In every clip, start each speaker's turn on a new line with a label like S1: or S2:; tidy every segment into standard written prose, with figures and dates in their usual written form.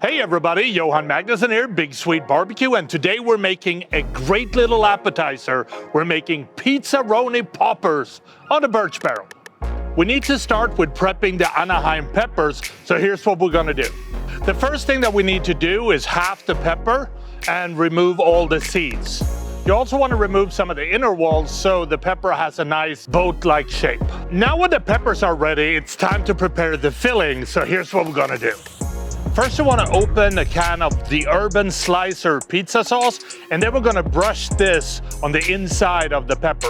S1: Hey everybody, Johan Magnusson here, Big Swede BBQ, and today we're making a great little appetizer. We're making Pizzaroni Poppers on a Burch barrel. We need to start with prepping the Anaheim Peppers, so here's what we're gonna do. The first thing that we need to do is half the pepper and remove all the seeds. You also want to remove some of the inner walls so the pepper has a nice boat-like shape. Now when the peppers are ready, it's time to prepare the filling, so here's what we're gonna do. First, you want to open a can of the Urban Slicer pizza sauce, and then we're going to brush this on the inside of the pepper.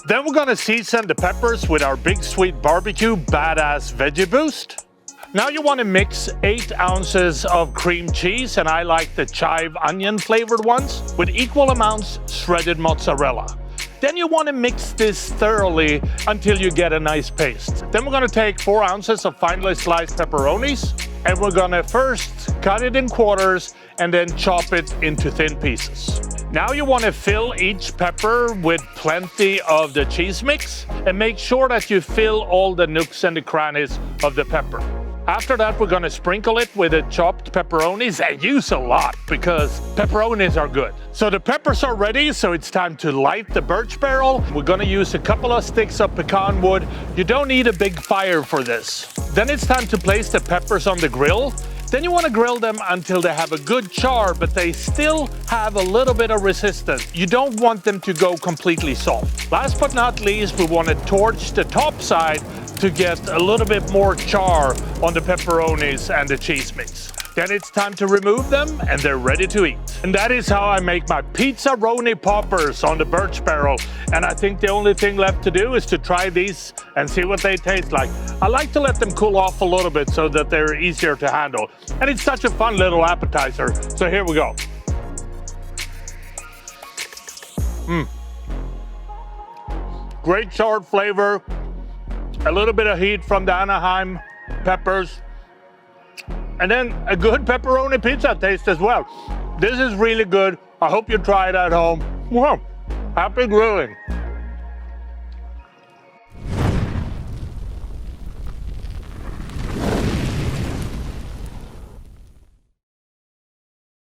S1: Then we're going to season the peppers with our Big Swede BBQ Badass Veggie Boost. Now you want to mix 8 ounces of cream cheese, and I like the Chive onion flavored ones, with equal amounts shredded mozzarella. Then you want to mix this thoroughly until you get a nice paste. Then we're going to take 4 ounces of finely sliced pepperonis, and we're going to first cut it in quarters and then chop it into thin pieces. Now you want to fill each pepper with plenty of the cheese mix and make sure that you fill all the nooks and the crannies of the pepper. After that, we're going to sprinkle it with the chopped pepperonis and use a lot because pepperonis are good. So the peppers are ready, so it's time to light the Burch barrel. We're going to use a couple of sticks of pecan wood. You don't need a big fire for this. Then it's time to place the peppers on the grill. Then you want to grill them until they have a good char, but they still have a little bit of resistance. You don't want them to go completely soft. Last but not least, we want to torch the top side to get a little bit more char on the pepperonis and the cheese mix. Then it's time to remove them and they're ready to eat. And that is how I make my Pizzaroni Poppers on the Burch barrel. And I think the only thing left to do is to try these and see what they taste like. I like to let them cool off a little bit so that they're easier to handle. And it's such a fun little appetizer. So here we go. Great charred flavor. A little bit of heat from the Anaheim Peppers. And then a good pepperoni pizza taste as well. This is really good. I hope you try it at home. Wow, happy grilling.